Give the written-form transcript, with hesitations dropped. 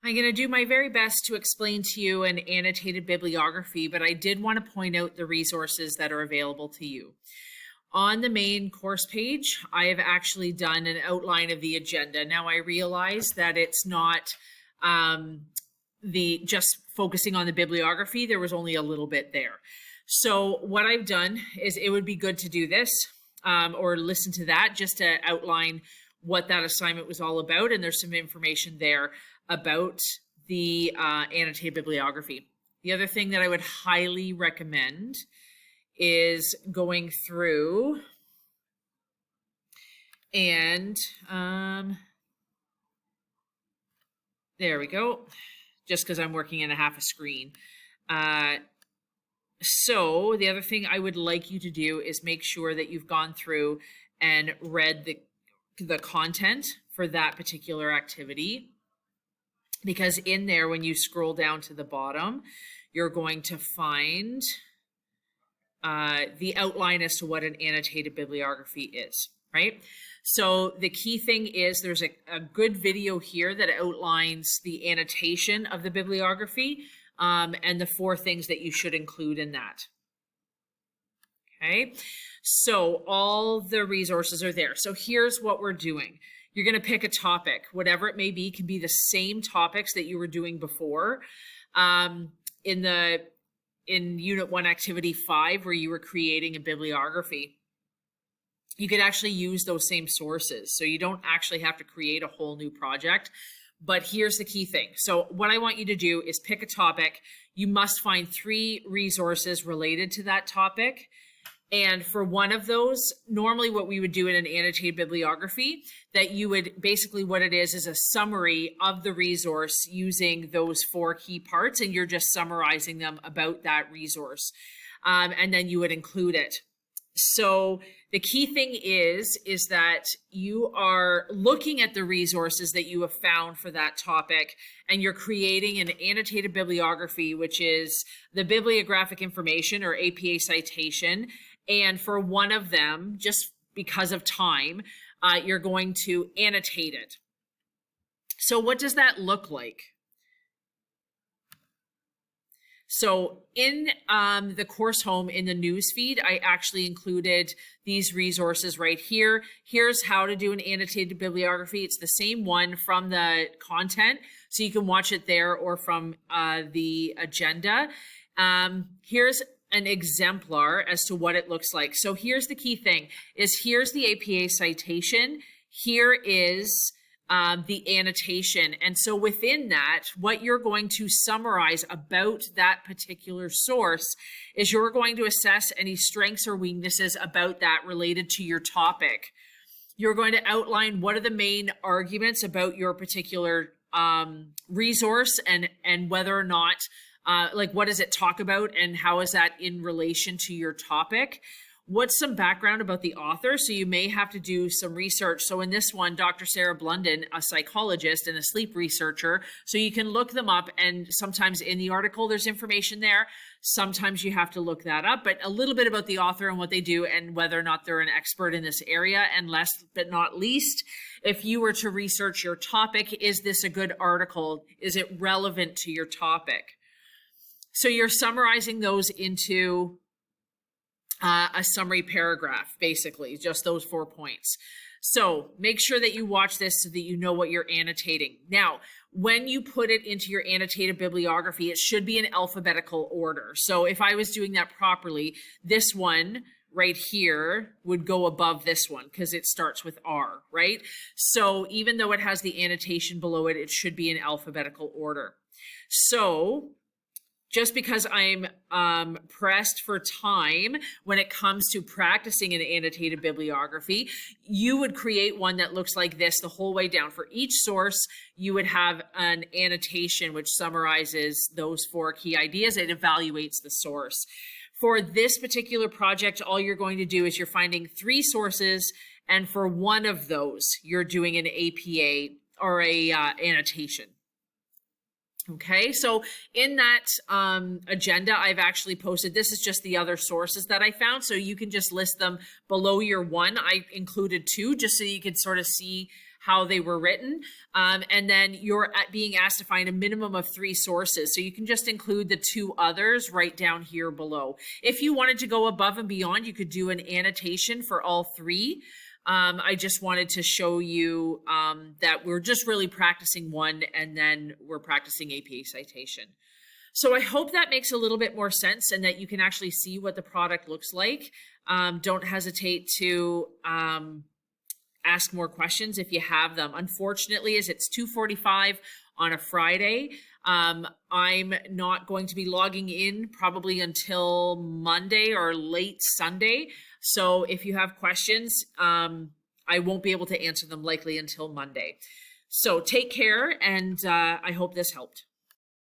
I'm going to do my very best to explain to you an annotated bibliography, but I did want to point out the resources that are available to you. On the main course page, I have actually done an outline of the agenda. Now I realize that it's not just focusing on the bibliography. There was only a little bit there. So what I've done is it would be good to do this or listen to that just to outline what that assignment was all about. And there's some information there about the annotated bibliography. The other thing that I would highly recommend is going through and there we go, just because I'm working in a half a screen. So the other thing I would like you to do is make sure that you've gone through and read the content for that particular activity, because in there, when you scroll down to the bottom, you're going to find the outline as to what an annotated bibliography is, right? So the key thing is there's a good video here that outlines the annotation of the bibliography and the 4 things that you should include in that. Okay, so all the resources are there. So here's what we're doing. You're going to pick a topic, whatever it may be, can be the same topics that you were doing before. In Unit 1, Activity 5, where you were creating a bibliography, you could actually use those same sources. So you don't actually have to create a whole new project. But here's the key thing. So what I want you to do is pick a topic. You must find 3 resources related to that topic. And for one of those, normally what we would do in an annotated bibliography, that you would basically, what it is a summary of the resource using those 4 key parts, and you're just summarizing them about that resource. And then you would include it. So the key thing is that you are looking at the resources that you have found for that topic, and you're creating an annotated bibliography, which is the bibliographic information or APA citation. And for one of them, just because of time, you're going to annotate it. So what does that look like? So in the course home in the news feed, I actually included these resources right here. Here's how to do an annotated bibliography. It's the same one from the content, so you can watch it there or from the agenda. Here's an exemplar as to what it looks like. So here's the key thing, is here's the APA citation. Here is the annotation. And so within that, what you're going to summarize about that particular source is you're going to assess any strengths or weaknesses about that related to your topic. You're going to outline what are the main arguments about your particular resource and whether or not like what does it talk about and how is that in relation to your topic? What's some background about the author? So you may have to do some research. So in this one, Dr. Sarah Blunden, a psychologist and a sleep researcher, so you can look them up, and sometimes in the article there's information there. Sometimes you have to look that up, but a little bit about the author and what they do and whether or not they're an expert in this area. And last but not least, if you were to research your topic, is this a good article? Is it relevant to your topic? So you're summarizing those into a summary paragraph, basically, just those 4 points. So make sure that you watch this so that you know what you're annotating. Now, when you put it into your annotated bibliography, it should be in alphabetical order. So if I was doing that properly, this one right here would go above this one because it starts with R, right? So even though it has the annotation below it, it should be in alphabetical order. So just because I'm pressed for time when it comes to practicing an annotated bibliography, you would create one that looks like this the whole way down. For each source, you would have an annotation which summarizes those 4 key ideas and evaluates the source. For this particular project, all you're going to do is you're finding 3 sources, and for one of those, you're doing an APA or a annotation. Okay, so in that agenda, I've actually posted, this is just the other sources that I found, so you can just list them below your one. I included 2 just so you could sort of see how they were written. And then you're being asked to find a minimum of 3 sources. So you can just include the 2 others right down here below. If you wanted to go above and beyond, you could do an annotation for all 3. I just wanted to show you that we're just really practicing one, and then we're practicing APA citation. So I hope that makes a little bit more sense and that you can actually see what the product looks like. Don't hesitate to ask more questions if you have them. Unfortunately, as it's 2:45 on a Friday, I'm not going to be logging in probably until Monday or late Sunday. So if you have questions, I won't be able to answer them likely until Monday. So take care, and I hope this helped.